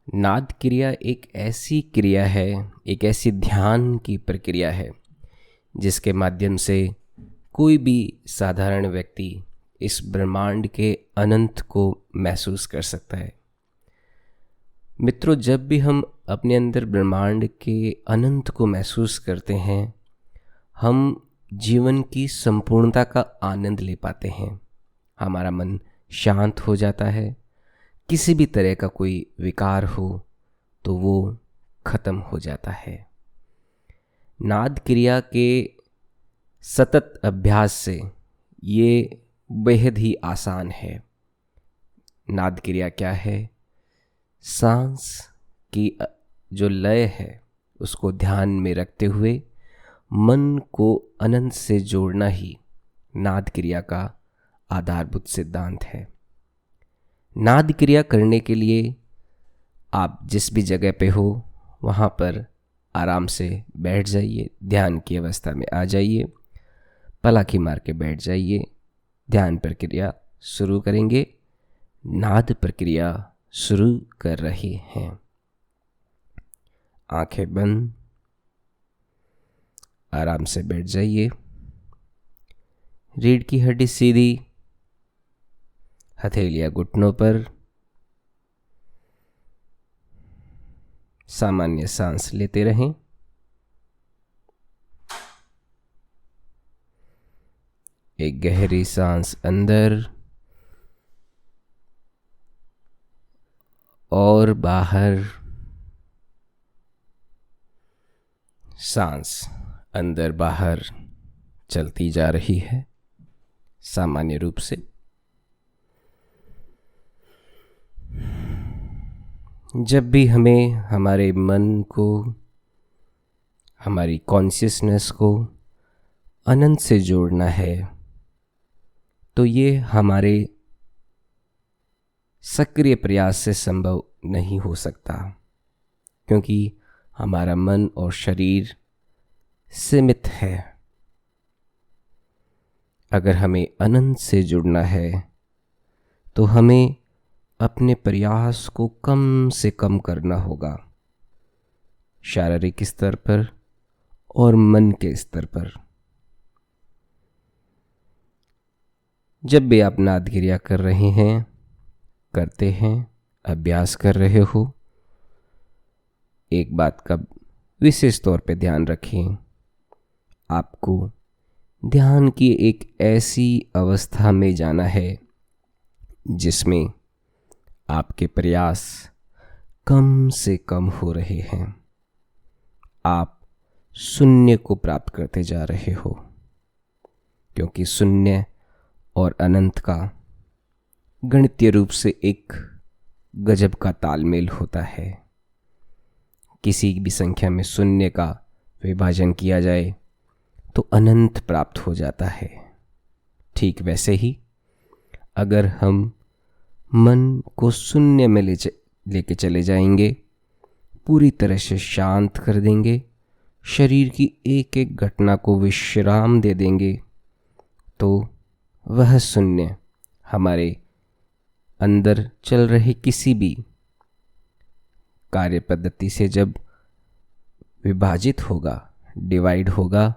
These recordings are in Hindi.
नाद क्रिया एक ऐसी क्रिया है, एक ऐसी ध्यान की प्रक्रिया है जिसके माध्यम से कोई भी साधारण व्यक्ति इस ब्रह्मांड के अनंत को महसूस कर सकता है। मित्रों, जब भी हम अपने अंदर ब्रह्मांड के अनंत को महसूस करते हैं, हम जीवन की संपूर्णता का आनंद ले पाते हैं। हमारा मन शांत हो जाता है। किसी भी तरह का कोई विकार हो तो वो खत्म हो जाता है। नाद क्रिया के सतत अभ्यास से ये बेहद ही आसान है। नाद क्रिया क्या है? सांस की जो लय है उसको ध्यान में रखते हुए मन को अनंत से जोड़ना ही नाद क्रिया का आधारभूत सिद्धांत है। नाद क्रिया करने के लिए आप जिस भी जगह पे हो वहाँ पर आराम से बैठ जाइए, ध्यान की अवस्था में आ जाइए, पलाकी मार के बैठ जाइए। ध्यान प्रक्रिया शुरू करेंगे। नाद प्रक्रिया शुरू कर रहे हैं। आंखें बंद, आराम से बैठ जाइए। रीढ़ की हड्डी सीधी, हथेलियां घुटनों पर। सामान्य सांस लेते रहें। एक गहरी सांस अंदर और बाहर। सांस अंदर बाहर चलती जा रही है सामान्य रूप से। जब भी हमें हमारे मन को, हमारी कॉन्शियसनेस को अनंत से जोड़ना है तो ये हमारे सक्रिय प्रयास से संभव नहीं हो सकता, क्योंकि हमारा मन और शरीर सीमित है। अगर हमें अनंत से जुड़ना है तो हमें अपने प्रयास को कम से कम करना होगा, शारीरिक स्तर पर और मन के स्तर पर। जब भी आप नाद क्रिया कर रहे हैं, करते हैं, अभ्यास कर रहे हो, एक बात का विशेष तौर पे ध्यान रखें। आपको ध्यान की एक ऐसी अवस्था में जाना है जिसमें आपके प्रयास कम से कम हो रहे हैं। आप शून्य को प्राप्त करते जा रहे हो, क्योंकि शून्य और अनंत का गणितीय रूप से एक गजब का तालमेल होता है। किसी भी संख्या में शून्य का विभाजन किया जाए तो अनंत प्राप्त हो जाता है। ठीक वैसे ही अगर हम मन को शून्य में लेके चले जाएंगे, पूरी तरह से शांत कर देंगे, शरीर की एक एक घटना को विश्राम दे देंगे, तो वह शून्य हमारे अंदर चल रहे किसी भी कार्य पद्धति से जब विभाजित होगा, डिवाइड होगा,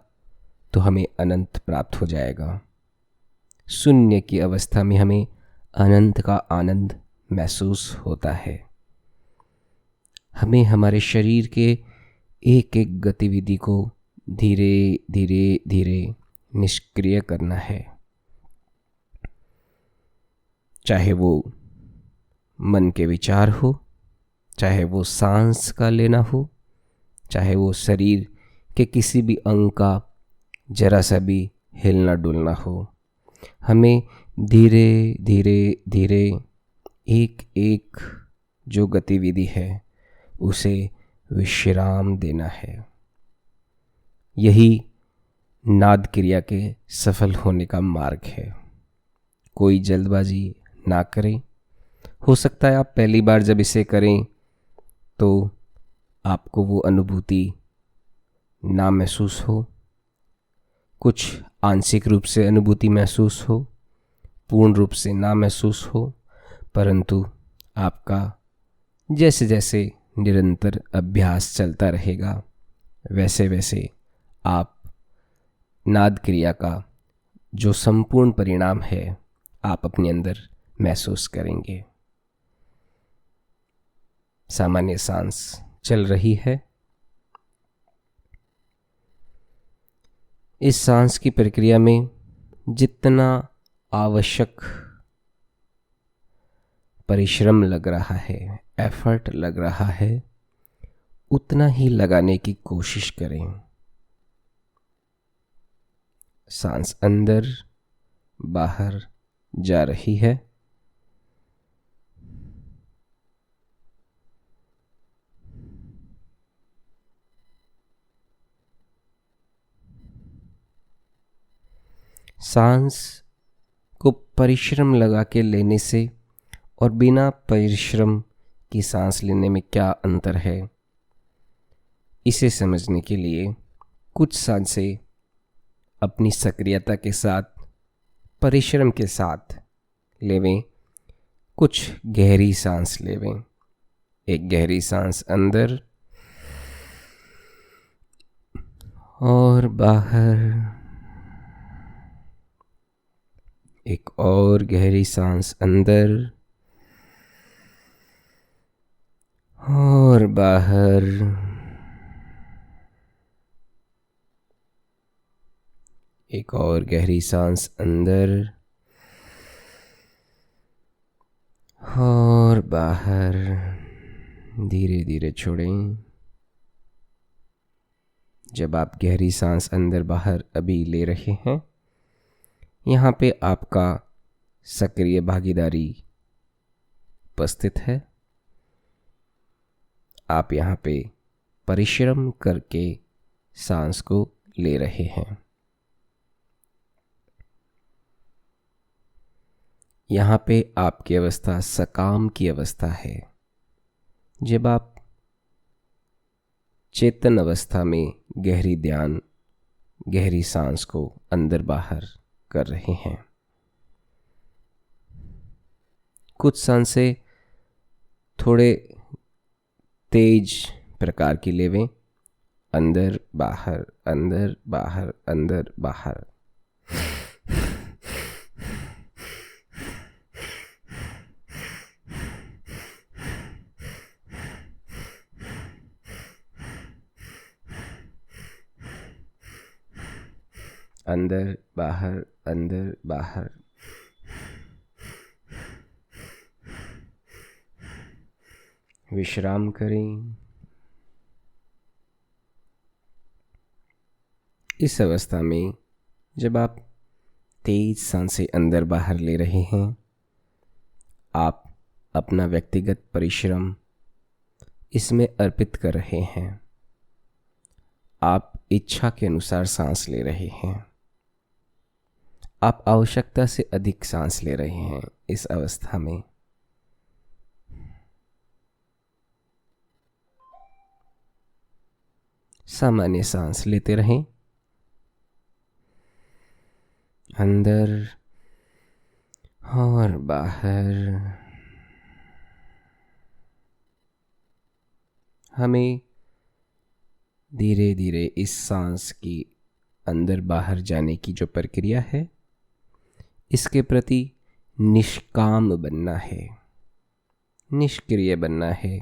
तो हमें अनंत प्राप्त हो जाएगा। शून्य की अवस्था में हमें अनंत का आनंद महसूस होता है। हमें हमारे शरीर के एक एक गतिविधि को धीरे धीरे धीरे निष्क्रिय करना है। चाहे वो मन के विचार हो, चाहे वो सांस का लेना हो, चाहे वो शरीर के किसी भी अंग का जरा सा भी हिलना डुलना हो, हमें धीरे धीरे धीरे एक एक जो गतिविधि है उसे विश्राम देना है। यही नाद क्रिया के सफल होने का मार्ग है। कोई जल्दबाजी ना करें। हो सकता है आप पहली बार जब इसे करें तो आपको वो अनुभूति ना महसूस हो, कुछ आंशिक रूप से अनुभूति महसूस हो, पूर्ण रूप से ना महसूस हो, परंतु आपका जैसे जैसे निरंतर अभ्यास चलता रहेगा, वैसे वैसे आप नाद क्रिया का जो संपूर्ण परिणाम है आप अपने अंदर महसूस करेंगे। सामान्य सांस चल रही है। इस सांस की प्रक्रिया में जितना आवश्यक परिश्रम लग रहा है, एफर्ट लग रहा है, उतना ही लगाने की कोशिश करें। सांस अंदर बाहर जा रही है। सांस को परिश्रम लगा के लेने से और बिना परिश्रम की सांस लेने में क्या अंतर है, इसे समझने के लिए कुछ सांसें अपनी सक्रियता के साथ, परिश्रम के साथ लेवें। कुछ गहरी सांस लेवें। एक गहरी सांस अंदर और बाहर। एक और गहरी सांस अंदर और बाहर। एक और गहरी सांस अंदर और बाहर। धीरे धीरे छोड़ें। जब आप गहरी सांस अंदर बाहर अभी ले रहे हैं, यहाँ पे आपका सक्रिय भागीदारी उपस्थित है। आप यहाँ पे परिश्रम करके सांस को ले रहे हैं। यहाँ पे आपकी अवस्था सकाम की अवस्था है। जब आप चेतन अवस्था में गहरी ध्यान, गहरी सांस को अंदर बाहर कर रहे हैं। कुछ सांसें थोड़े तेज प्रकार की लेवें। अंदर बाहर, अंदर बाहर, अंदर बाहर। अंदर बाहर, अंदर बाहर। विश्राम करें। इस अवस्था में जब आप तेज सांसें अंदर बाहर ले रहे हैं, आप अपना व्यक्तिगत परिश्रम इसमें अर्पित कर रहे हैं। आप इच्छा के अनुसार सांस ले रहे हैं। आप आवश्यकता से अधिक सांस ले रहे हैं। इस अवस्था में सामान्य सांस लेते रहें। अंदर और बाहर। हमें धीरे धीरे इस सांस की अंदर बाहर जाने की जो प्रक्रिया है, इसके प्रति निष्काम बनना है, निष्क्रिय बनना है।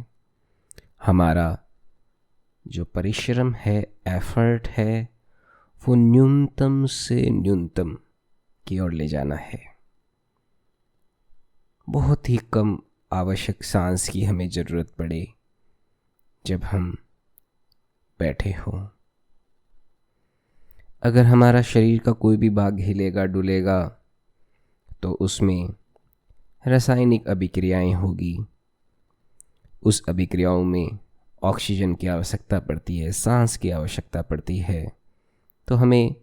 हमारा जो परिश्रम है, एफर्ट है, वो न्यूनतम से न्यूनतम की ओर ले जाना है। बहुत ही कम आवश्यक सांस की हमें ज़रूरत पड़े जब हम बैठे हों। अगर हमारा शरीर का कोई भी भाग हिलेगा डुलेगा तो उसमें रासायनिक अभिक्रियाएं होगी। उस अभिक्रियाओं में ऑक्सीजन की आवश्यकता पड़ती है, सांस की आवश्यकता पड़ती है। तो हमें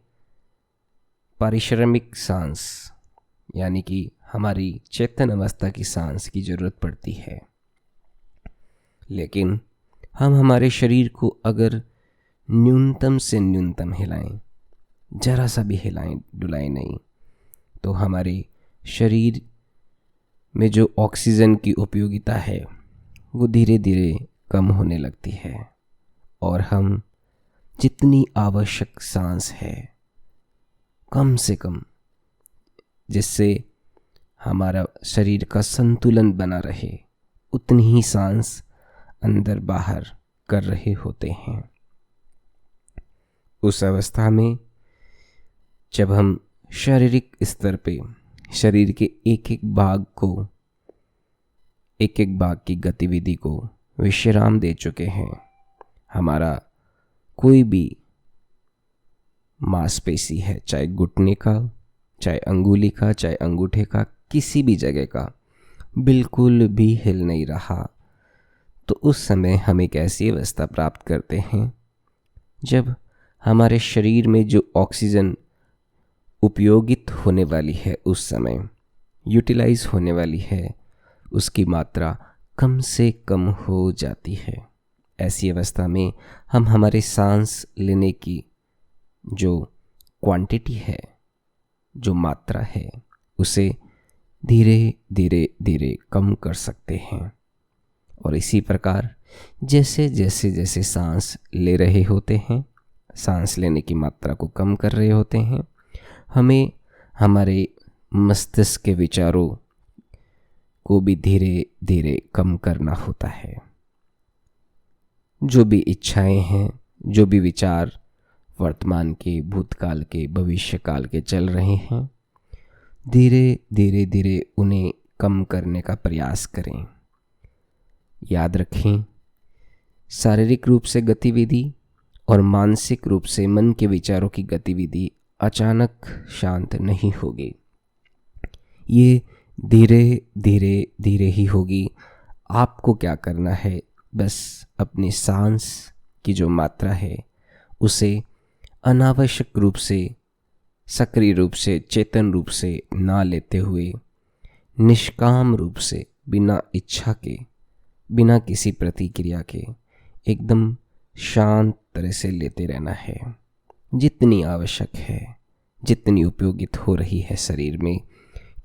पारिश्रमिक सांस यानी कि हमारी चेतन अवस्था की सांस की ज़रूरत पड़ती है। लेकिन हम हमारे शरीर को अगर न्यूनतम से न्यूनतम हिलाएं, जरा सा भी हिलाएं डुलाएं नहीं, तो हमारे शरीर में जो ऑक्सीजन की उपयोगिता है वो धीरे धीरे कम होने लगती है और हम जितनी आवश्यक सांस है कम से कम, जिससे हमारा शरीर का संतुलन बना रहे, उतनी ही सांस अंदर बाहर कर रहे होते हैं। उस अवस्था में जब हम शारीरिक स्तर पे शरीर के एक एक भाग की गतिविधि को विश्राम दे चुके हैं, हमारा कोई भी मांसपेशी है, चाहे घुटने का, चाहे अंगुली का, चाहे अंगूठे का, किसी भी जगह का बिल्कुल भी हिल नहीं रहा, तो उस समय हम एक ऐसी अवस्था प्राप्त करते हैं जब हमारे शरीर में जो ऑक्सीजन उपयोगित होने वाली है, उस समय यूटिलाइज होने वाली है, उसकी मात्रा कम से कम हो जाती है। ऐसी अवस्था में हम हमारे सांस लेने की जो क्वांटिटी है, जो मात्रा है, उसे धीरे धीरे धीरे कम कर सकते हैं। और इसी प्रकार जैसे जैसे जैसे सांस ले रहे होते हैं, सांस लेने की मात्रा को कम कर रहे होते हैं, हमें हमारे मस्तिष्क के विचारों को भी धीरे धीरे कम करना होता है। जो भी इच्छाएं हैं, जो भी विचार वर्तमान के, भूतकाल के, भविष्य काल के चल रहे हैं, धीरे धीरे धीरे उन्हें कम करने का प्रयास करें। याद रखें, शारीरिक रूप से गतिविधि और मानसिक रूप से मन के विचारों की गतिविधि अचानक शांत नहीं होगी। ये धीरे धीरे धीरे ही होगी। आपको क्या करना है, बस अपनी सांस की जो मात्रा है उसे अनावश्यक रूप से, सक्रिय रूप से, चेतन रूप से ना लेते हुए निष्काम रूप से, बिना इच्छा के, बिना किसी प्रतिक्रिया के, एकदम शांत तरह से लेते रहना है। जितनी आवश्यक है, जितनी उपयोगित हो रही है शरीर में,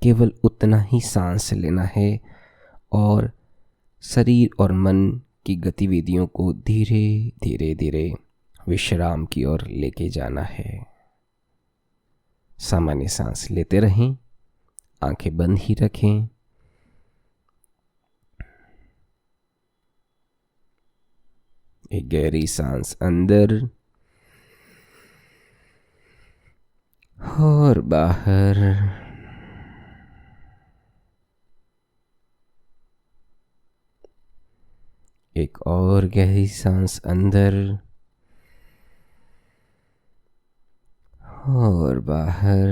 केवल उतना ही सांस लेना है और शरीर और मन की गतिविधियों को धीरे धीरे धीरे विश्राम की ओर लेके जाना है। सामान्य सांस लेते रहें, आंखें बंद ही रखें। एक गहरी सांस अंदर और बाहर। एक और गहरी सांस अंदर और बाहर।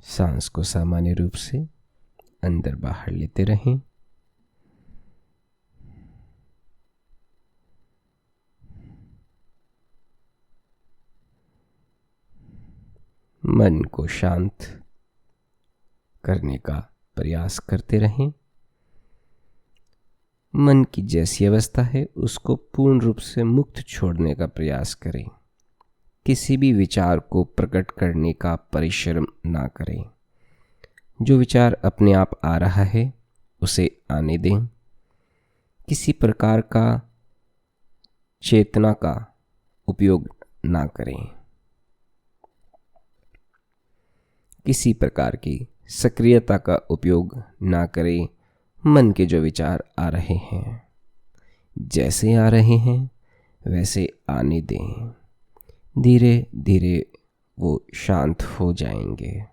सांस को सामान्य रूप से अंदर बाहर लेते रहें। मन को शांत करने का प्रयास करते रहें। मन की जैसी अवस्था है उसको पूर्ण रूप से मुक्त छोड़ने का प्रयास करें। किसी भी विचार को प्रकट करने का परिश्रम ना करें। जो विचार अपने आप आ रहा है उसे आने दें। किसी प्रकार का चेतना का उपयोग ना करें। किसी प्रकार की सक्रियता का उपयोग ना करें। मन के जो विचार आ रहे हैं, जैसे आ रहे हैं वैसे आने दें। धीरे धीरे वो शांत हो जाएंगे।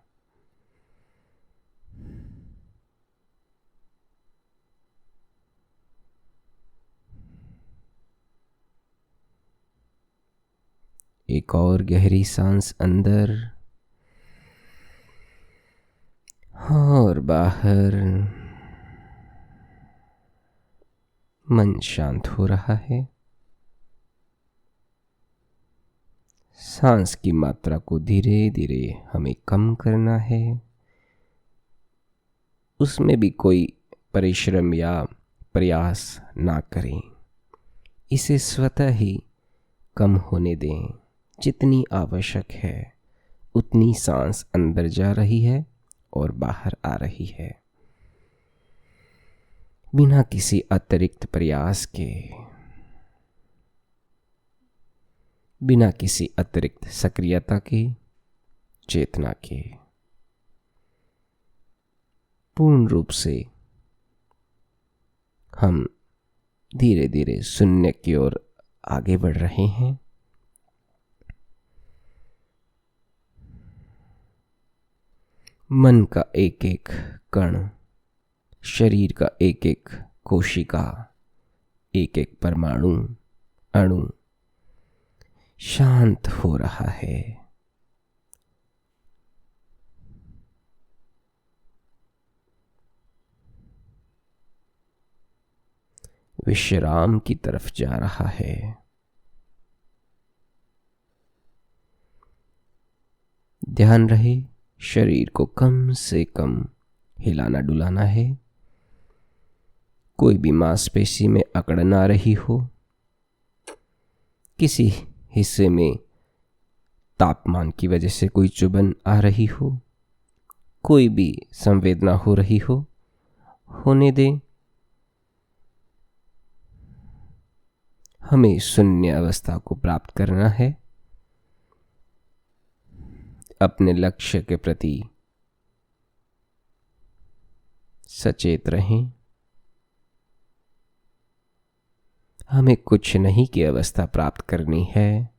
एक और गहरी सांस अंदर और बाहर। मन शांत हो रहा है। सांस की मात्रा को धीरे धीरे हमें कम करना है। उसमें भी कोई परिश्रम या प्रयास ना करें। इसे स्वतः ही कम होने दें। जितनी आवश्यक है उतनी सांस अंदर जा रही है और बाहर आ रही है, बिना किसी अतिरिक्त प्रयास के, बिना किसी अतिरिक्त सक्रियता के, चेतना के। पूर्ण रूप से हम धीरे धीरे शून्य की ओर आगे बढ़ रहे हैं। मन का एक एक कण, शरीर का एक एक कोशिका, एक एक परमाणु, अणु शांत हो रहा है। विश्राम की तरफ जा रहा है। ध्यान रहे, शरीर को कम से कम हिलाना डुलाना है। कोई भी मांसपेशी में अकड़ ना रही हो, किसी हिस्से में तापमान की वजह से कोई चुभन आ रही हो, कोई भी संवेदना हो रही हो, होने दें। हमें शून्य अवस्था को प्राप्त करना है। अपने लक्ष्य के प्रति सचेत रहें। हमें कुछ नहीं की अवस्था प्राप्त करनी है।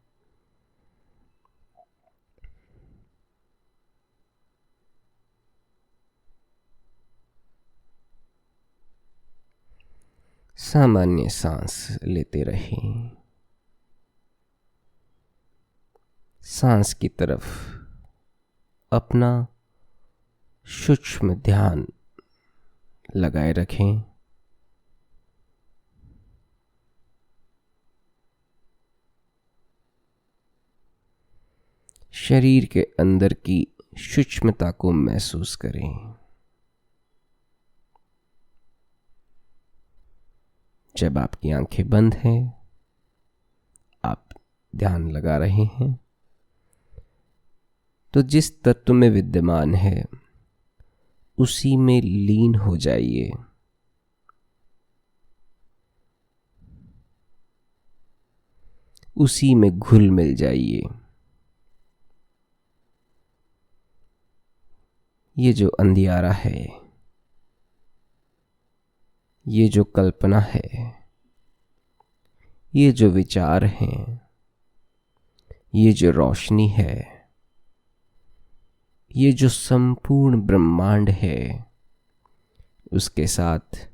सामान्य सांस लेते रहें। सांस की तरफ अपना सूक्ष्म ध्यान लगाए रखें। शरीर के अंदर की सूक्ष्मता को महसूस करें। जब आपकी आंखें बंद हैं, आप ध्यान लगा रहे हैं, तो जिस तत्व में विद्यमान है उसी में लीन हो जाइए। उसी में घुल मिल जाइए। ये जो अंधियारा है, ये जो कल्पना है, ये जो विचार हैं, ये जो रोशनी है, ये जो संपूर्ण ब्रह्मांड है, उसके साथ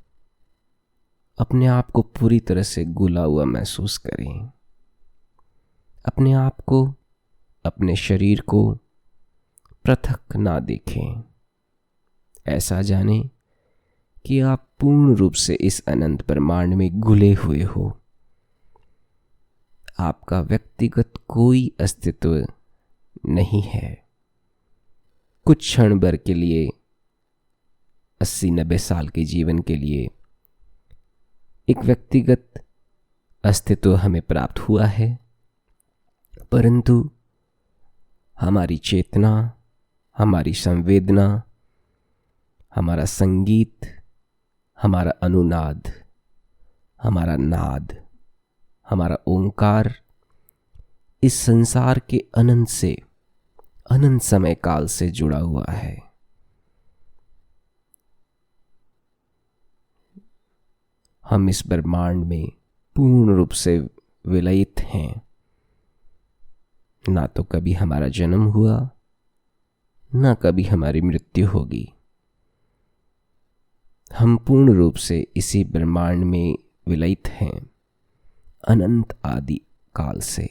अपने आप को पूरी तरह से घुला हुआ महसूस करें। अपने आप को, अपने शरीर को पृथक ना देखें। ऐसा जानें कि आप पूर्ण रूप से इस अनंत ब्रह्मांड में घुले हुए हो। आपका व्यक्तिगत कोई अस्तित्व नहीं है। कुछ क्षण भर के लिए, 80-90 साल के जीवन के लिए एक व्यक्तिगत अस्तित्व हमें प्राप्त हुआ है, परंतु हमारी चेतना, हमारी संवेदना, हमारा संगीत, हमारा अनुनाद, हमारा नाद, हमारा ओंकार इस संसार के अनंत से, अनंत समय काल से जुड़ा हुआ है। हम इस ब्रह्मांड में पूर्ण रूप से विलयित हैं। ना तो कभी हमारा जन्म हुआ, ना कभी हमारी मृत्यु होगी। हम पूर्ण रूप से इसी ब्रह्मांड में विलयित हैं, अनंत आदि काल से।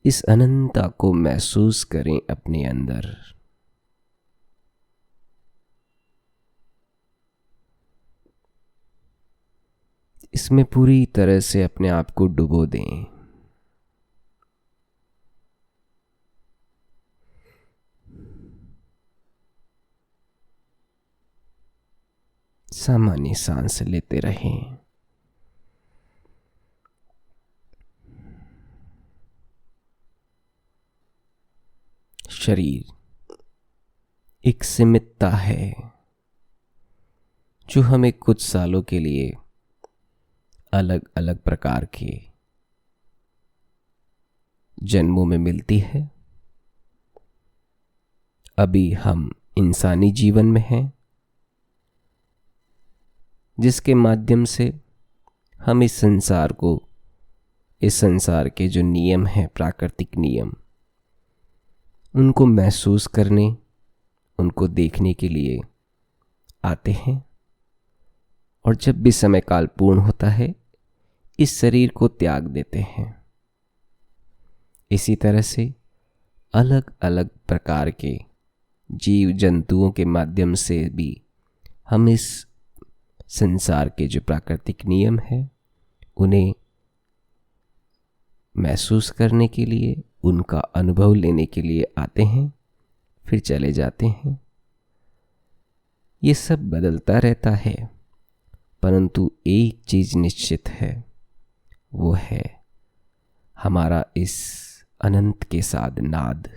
इस अनंतता को महसूस करें अपने अंदर। इसमें पूरी तरह से अपने आप को डुबो दें। सामान्य सांस लेते रहें। शरीर एक सीमितता है जो हमें कुछ सालों के लिए अलग अलग प्रकार के जन्मों में मिलती है। अभी हम इंसानी जीवन में हैं, जिसके माध्यम से हम इस संसार के जो नियम हैं, प्राकृतिक नियम, उनको महसूस करने, उनको देखने के लिए आते हैं। और जब भी समय काल पूर्ण होता है, इस शरीर को त्याग देते हैं। इसी तरह से अलग अलग प्रकार के जीव जंतुओं के माध्यम से भी हम इस संसार के जो प्राकृतिक नियम हैं उन्हें महसूस करने के लिए, उनका अनुभव लेने के लिए आते हैं, फिर चले जाते हैं। ये सब बदलता रहता है, परंतु एक चीज निश्चित है, वो है हमारा इस अनंत के साथ नाद,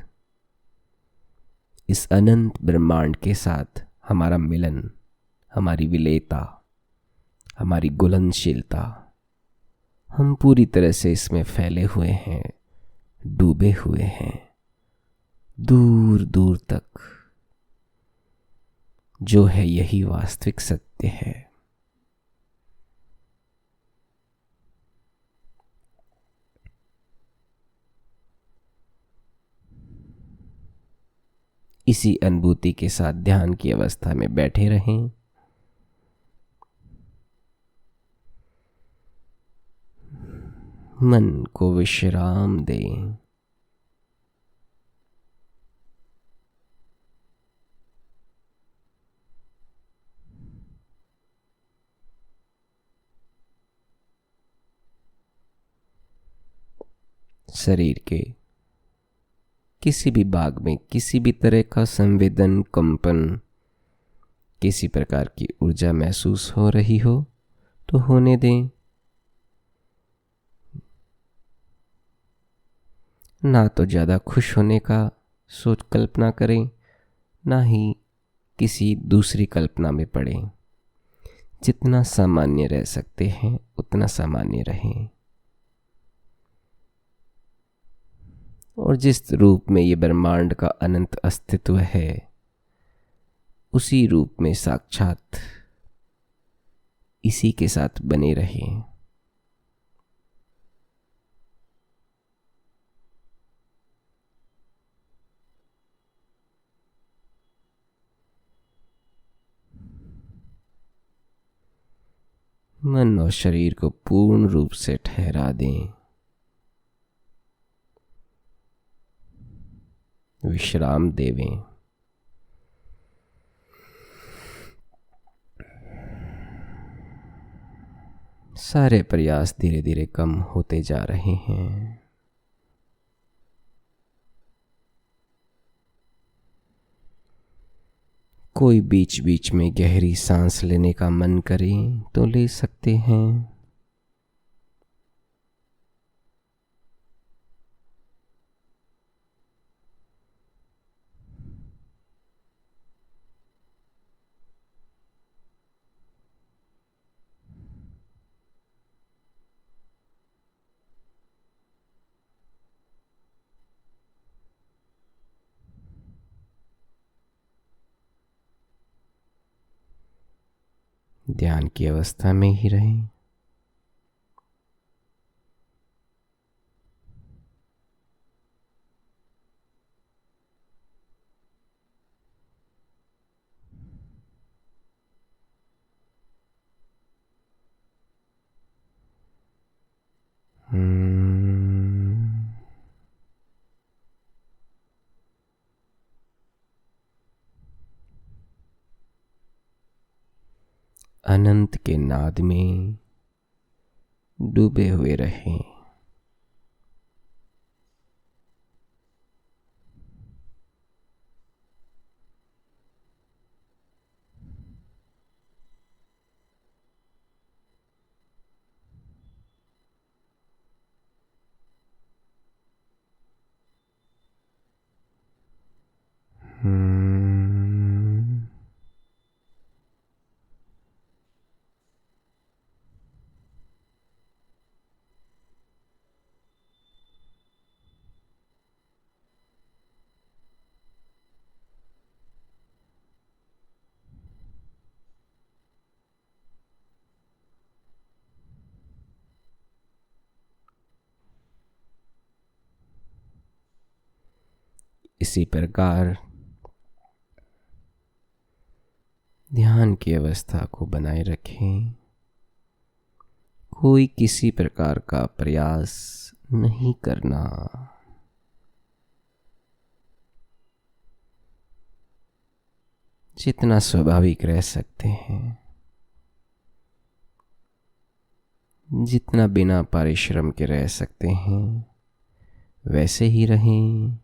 इस अनंत ब्रह्मांड के साथ हमारा मिलन, हमारी विलेयता, हमारी घुलनशीलता। हम पूरी तरह से इसमें फैले हुए हैं, डूबे हुए हैं, दूर दूर तक। जो है यही वास्तविक सत्य है। इसी अनुभूति के साथ ध्यान की अवस्था में बैठे रहें। मन को विश्राम दें। शरीर के किसी भी भाग में किसी भी तरह का संवेदन, कंपन, किसी प्रकार की ऊर्जा महसूस हो रही हो तो होने दें। ना तो ज़्यादा खुश होने का सोच कल्पना करें, ना ही किसी दूसरी कल्पना में पड़ें। जितना सामान्य रह सकते हैं उतना सामान्य रहें। और जिस रूप में ये ब्रह्मांड का अनंत अस्तित्व है, उसी रूप में साक्षात इसी के साथ बने रहें। मन और शरीर को पूर्ण रूप से ठहरा दें। विश्राम देवें। सारे प्रयास धीरे धीरे कम होते जा रहे हैं। कोई बीच बीच में गहरी सांस लेने का मन करे तो ले सकते हैं। ध्यान की अवस्था में ही रहें। अनंत के नाद में डूबे हुए रहें। इसी प्रकार ध्यान की अवस्था को बनाए रखें। कोई किसी प्रकार का प्रयास नहीं करना। जितना स्वाभाविक रह सकते हैं, जितना बिना परिश्रम के रह सकते हैं, वैसे ही रहें।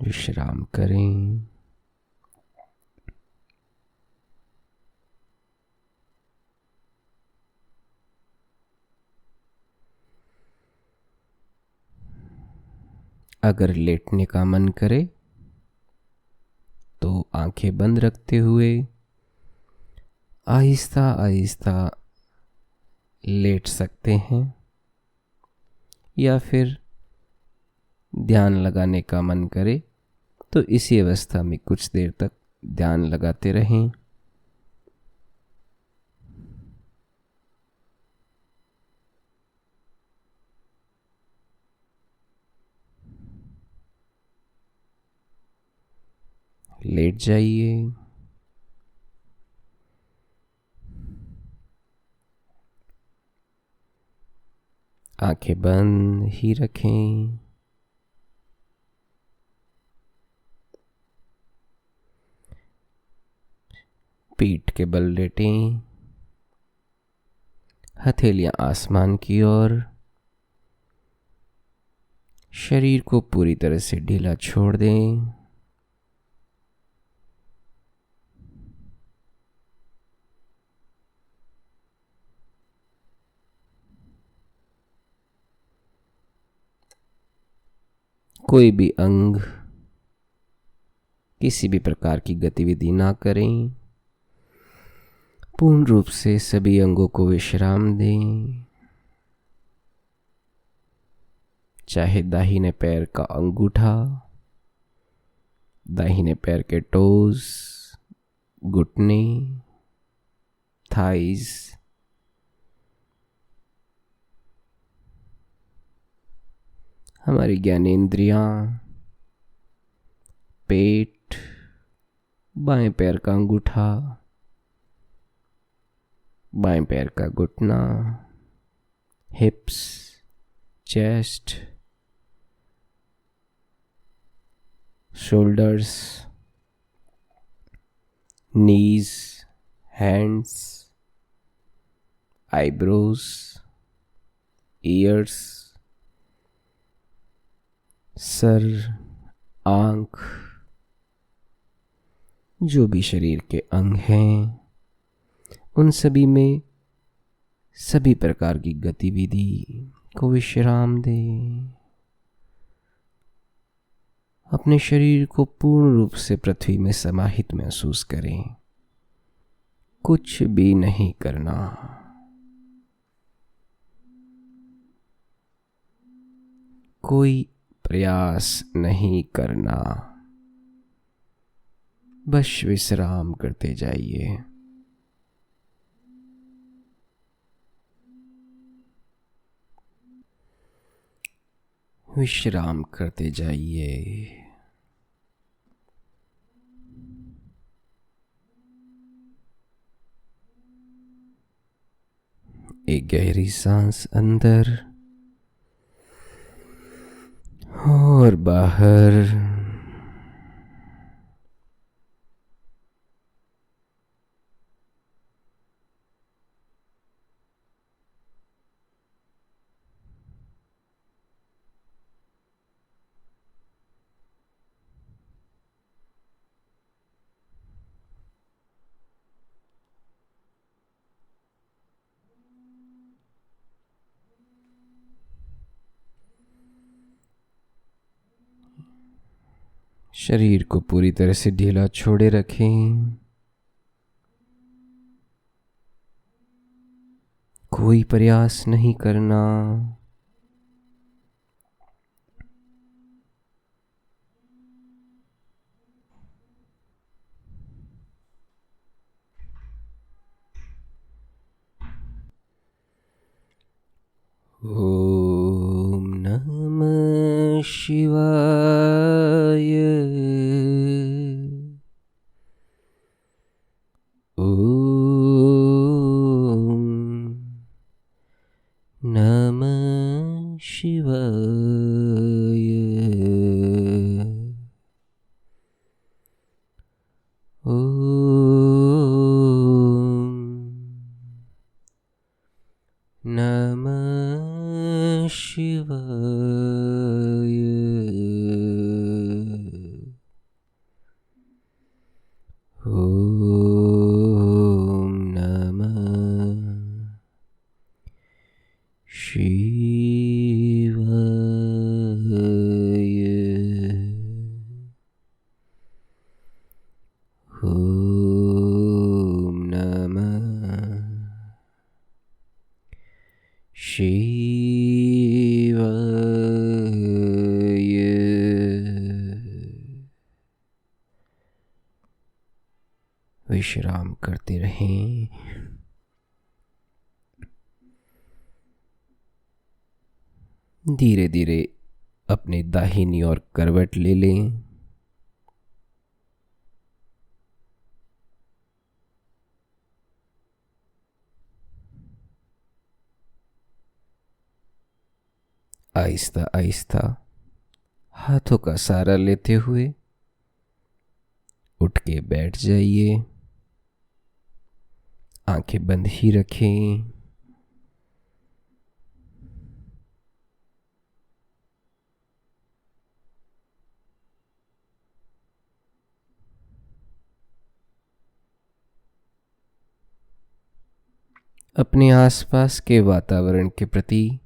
विश्राम करें। अगर लेटने का मन करे तो आंखें बंद रखते हुए आहिस्ता आहिस्ता लेट सकते हैं, या फिर ध्यान लगाने का मन करे तो इसी अवस्था में कुछ देर तक ध्यान लगाते रहें। लेट जाइए। आंखें बंद ही रखें। पीठ के बल लेटें, हथेलियां आसमान की ओर। शरीर को पूरी तरह से ढीला छोड़ दें। कोई भी अंग, किसी भी प्रकार की गतिविधि ना करें। पूर्ण रूप से सभी अंगों को विश्राम दें। चाहे दाहिने पैर का अंगूठा, दाहिने पैर के टोज, घुटने, थाइज, हमारी ज्ञानेंद्रियां, पेट, बाएं पैर का अंगूठा, बाएं पैर का घुटना, हिप्स, चेस्ट, शोल्डर्स, नीज, हैंड्स, आईब्रोज, ईयर्स, सर, आंख, जो भी शरीर के अंग हैं, उन सभी में सभी प्रकार की गतिविधि को विश्राम दें। अपने शरीर को पूर्ण रूप से पृथ्वी में समाहित महसूस करें। कुछ भी नहीं करना। कोई प्रयास नहीं करना। बस विश्राम करते जाइए। विश्राम करते जाइए। एक गहरी सांस अंदर और बाहर। शरीर को पूरी तरह से ढीला छोड़े रखें। कोई प्रयास नहीं करना। ओम नमः शिवाय। ओम नमः शिवाय। ओम नमः शिवाय। ओम नमः शिवाय। ओम नमः शिवाय। विश्राम करते रहें। धीरे धीरे अपनी दाहिनी ओर करवट ले लें। आहिस्ता आहिस्ता हाथों का सहारा लेते हुए उठ के बैठ जाइए। आंखें बंद ही रखें। अपने आसपास के वातावरण के प्रति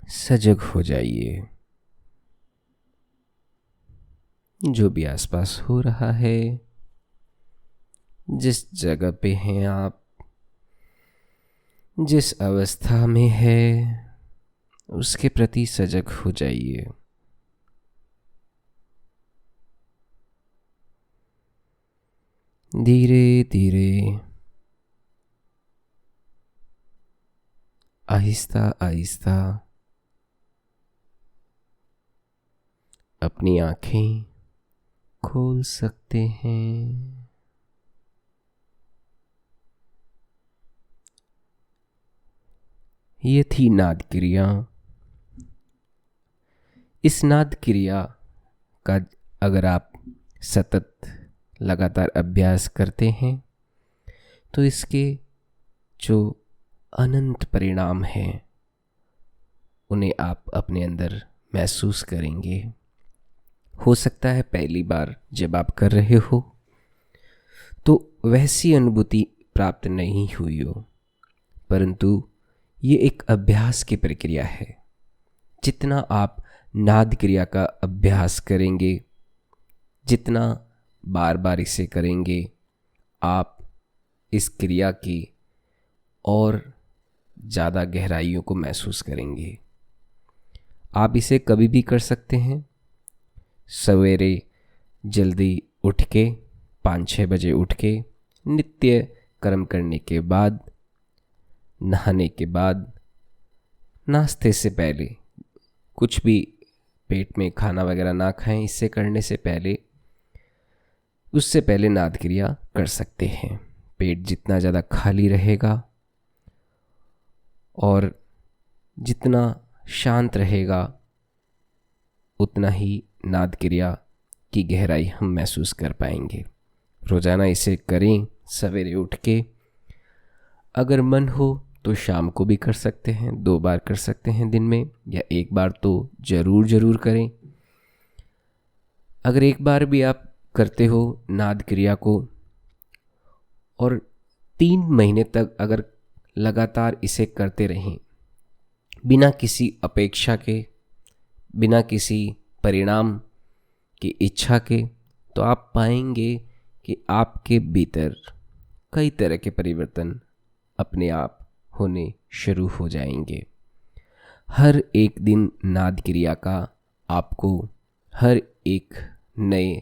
सजग हो जाइए। जो भी आसपास हो रहा है, जिस जगह पे हैं आप, जिस अवस्था में है, उसके प्रति सजग हो जाइए। धीरे धीरे आहिस्ता आहिस्ता अपनी आंखें खोल सकते हैं। ये थी नाद क्रिया। इस नाद क्रिया का अगर आप सतत लगातार अभ्यास करते हैं तो इसके जो अनंत परिणाम हैं उन्हें आप अपने अंदर महसूस करेंगे। हो सकता है पहली बार जब आप कर रहे हो तो वैसी अनुभूति प्राप्त नहीं हुई हो, परंतु ये एक अभ्यास की प्रक्रिया है। जितना आप नाद क्रिया का अभ्यास करेंगे, जितना बार बार इसे करेंगे, आप इस क्रिया की और ज़्यादा गहराइयों को महसूस करेंगे। आप इसे कभी भी कर सकते हैं। सवेरे जल्दी उठ के 5-6 बजे उठ के नित्य कर्म करने के बाद, नहाने के बाद, नाश्ते से पहले, कुछ भी पेट में खाना वगैरह ना खाएं, इससे करने से पहले, उससे पहले नाद क्रिया कर सकते हैं। पेट जितना ज़्यादा खाली रहेगा और जितना शांत रहेगा, उतना ही नाद क्रिया की गहराई हम महसूस कर पाएंगे। रोज़ाना इसे करें सवेरे उठ के। अगर मन हो तो शाम को भी कर सकते हैं, 2 बार कर सकते हैं दिन में, या 1 बार तो ज़रूर करें। अगर 1 बार भी आप करते हो नाद क्रिया को और 3 महीने तक अगर लगातार इसे करते रहें, बिना किसी अपेक्षा के, बिना किसी परिणाम की इच्छा के, तो आप पाएंगे कि आपके भीतर कई तरह के परिवर्तन अपने आप होने शुरू हो जाएंगे। हर एक दिन नाद क्रिया का आपको हर एक नए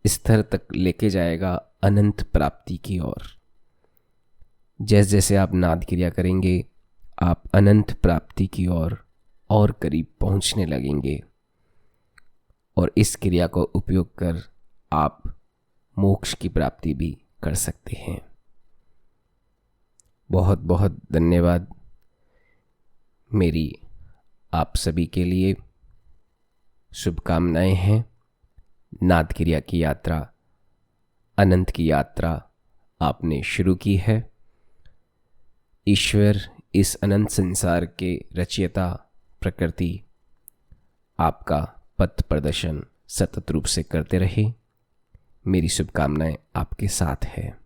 स्तर तक लेके जाएगा, अनंत प्राप्ति की ओर। जैसे जैसे आप नाद क्रिया करेंगे, आप अनंत प्राप्ति की ओर और करीब पहुंचने लगेंगे, और इस क्रिया का उपयोग कर आप मोक्ष की प्राप्ति भी कर सकते हैं। बहुत बहुत धन्यवाद। मेरी आप सभी के लिए शुभकामनाएं हैं। नाद क्रिया की यात्रा, अनंत की यात्रा आपने शुरू की है। ईश्वर, इस अनंत संसार के रचयिता प्रकृति, आपका पथ प्रदर्शन सतत रूप से करते रहे। मेरी शुभकामनाएं आपके साथ है।